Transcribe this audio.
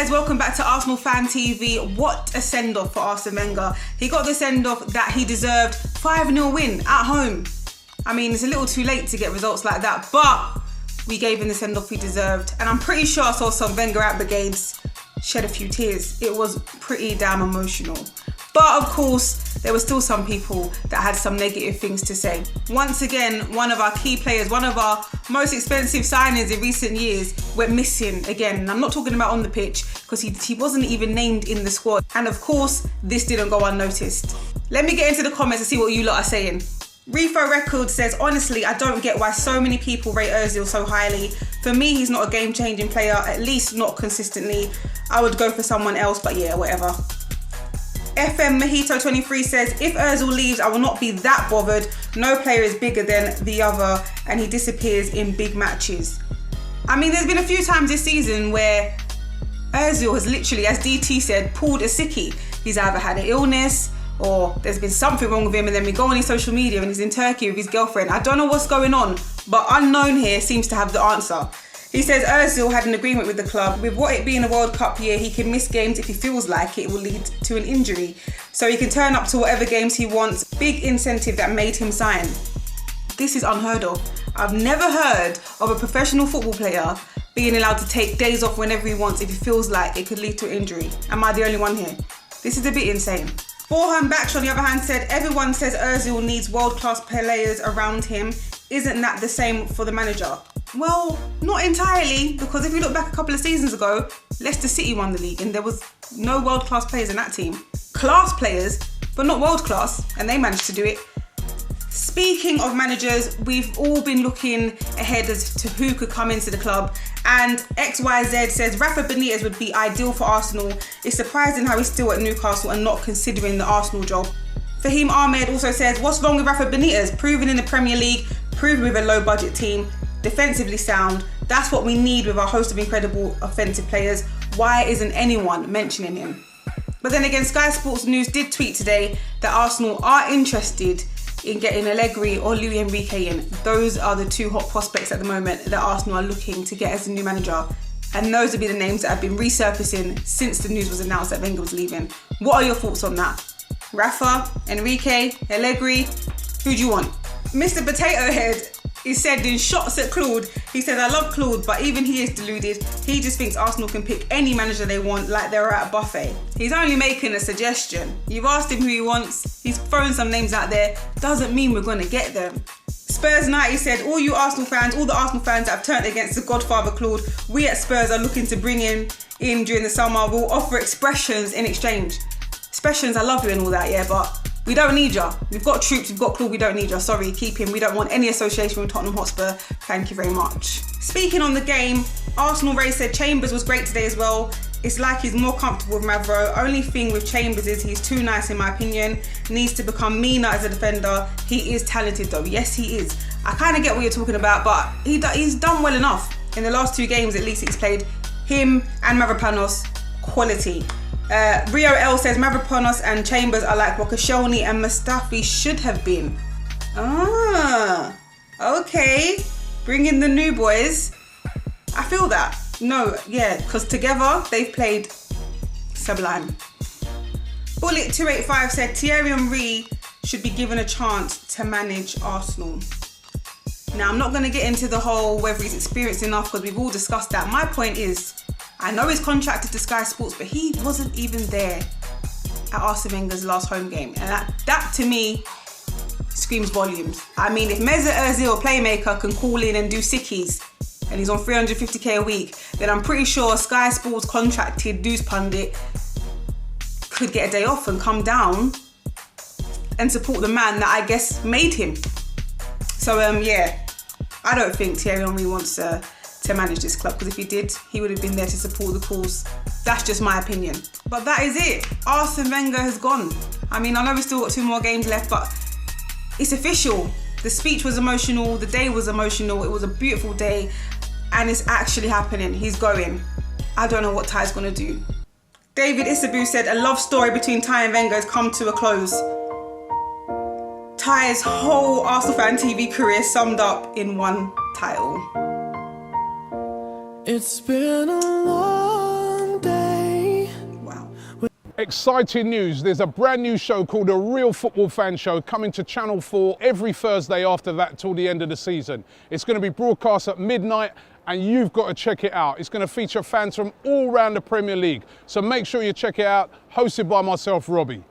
guys, welcome back to Arsenal Fan TV. What a send-off for Arsene Wenger. He got the send-off that he deserved. 5-0 win at home. I mean, it's a little too late to get results like that, but we gave him the send-off he deserved. And I'm pretty sure I saw some Wenger out brigades shed a few tears. It was pretty damn emotional. But of course, there were still some people that had some negative things to say. Once again, one of our key players, one of our most expensive signings in recent years, went missing again. And I'm not talking about on the pitch, because he wasn't even named in the squad. And of course, this didn't go unnoticed. Let me get into the comments and see what you lot are saying. Refo Records says, honestly, I don't get why so many people rate Ozil so highly. For me, he's not a game-changing player, at least not consistently. I would go for someone else, but yeah, whatever. FM Mojito 23 says, if Ozil leaves, I will not be that bothered. No player is bigger than the other and he disappears in big matches. I mean, there's been a few times this season where Ozil has literally, as DT said, pulled a sickie. He's either had an illness or there's been something wrong with him, and then we go on his social media and he's in Turkey with his girlfriend. I don't know what's going on, but Unknown here seems to have the answer. He says Ozil had an agreement with the club. With what it being a World Cup year, he can miss games if he feels like it will lead to an injury. So he can turn up to whatever games he wants. Big incentive that made him sign. This is unheard of. I've never heard of a professional football player being allowed to take days off whenever he wants if he feels like it could lead to an injury. Am I the only one here? This is a bit insane. Borhan Baksh, on the other hand, said, everyone says Ozil needs world-class players around him. Isn't that the same for the manager? Well, not entirely, because if you look back a couple of seasons ago, Leicester City won the league and there was no world-class players in that team. Class players, but not world-class, and they managed to do it. Speaking of managers, we've all been looking ahead as to who could come into the club, and XYZ says Rafa Benitez would be ideal for Arsenal. It's surprising how he's still at Newcastle and not considering the Arsenal job. Fahim Ahmed also says, what's wrong with Rafa Benitez? Proven in the Premier League, proven with a low-budget team, defensively sound. That's what we need with our host of incredible offensive players. Why isn't anyone mentioning him? But then again, Sky Sports News did tweet today that Arsenal are interested in getting Allegri or Luis Enrique in. Those are the two hot prospects at the moment that Arsenal are looking to get as a new manager. And those would be the names that have been resurfacing since the news was announced that Wenger was leaving. What are your thoughts on that? Rafa, Enrique, Allegri, who do you want? Mr. Potato Head is sending shots at Claude. He says, I love Claude, but even he is deluded. He just thinks Arsenal can pick any manager they want like they're at a buffet. He's only making a suggestion. You've asked him who he wants. He's thrown some names out there. Doesn't mean we're going to get them. Spurs 90 said, all you Arsenal fans, all the Arsenal fans that have turned against the Godfather Claude, we at Spurs are looking to bring him in during the summer. We'll offer expressions in exchange. Expressions, I love you and all that, yeah, but we don't need ya. We've got troops, we've got Claude, we don't need ya. Sorry, keep him. We don't want any association with Tottenham Hotspur. Thank you very much. Speaking on the game, Arsenal Ray said Chambers was great today as well. It's like he's more comfortable with Mavro. Only thing with Chambers is he's too nice in my opinion. Needs to become meaner as a defender. He is talented though. Yes, he is. I kind of get what you're talking about, but he's done well enough. In the last 2 games at least he's played. Him and Mavropanos, quality. Rio L says Mavropanos and Chambers are like what Koscielny and Mustafi should have been. Ah, okay. Bring in the new boys. I feel that. No, yeah, because together they've played sublime. Bullet 285 said Thierry should be given a chance to manage Arsenal. Now, I'm not going to get into the whole whether he's experienced enough because we've all discussed that. My point is, I know he's contracted to Sky Sports, but he wasn't even there at Arsene Wenger's last home game. And that to me screams volumes. I mean, if Mesut Ozil, a playmaker, can call in and do sickies and he's on 350k a week, then I'm pretty sure Sky Sports contracted news pundit could get a day off and come down and support the man that I guess made him. So yeah, I don't think Thierry Henry wants to manage this club, because if he did, he would have been there to support the cause. That's just my opinion. But that is it. Arsene Wenger has gone. I mean, I know we've still got 2 more games left, but it's official. The speech was emotional, the day was emotional, it was a beautiful day, and it's actually happening. He's going. I don't know what Ty's gonna do. David Isabu said, a love story between Ty and Wenger has come to a close. Ty's whole ArsenalFanTV career summed up in one title. It's been a long day Exciting news, there's a brand new show called A Real Football Fan Show coming to Channel 4 every Thursday after that till the end of the season. It's going to be broadcast at midnight and you've got to check it out. It's going to feature fans from all around the Premier League. So make sure you check it out, hosted by myself, Robbie.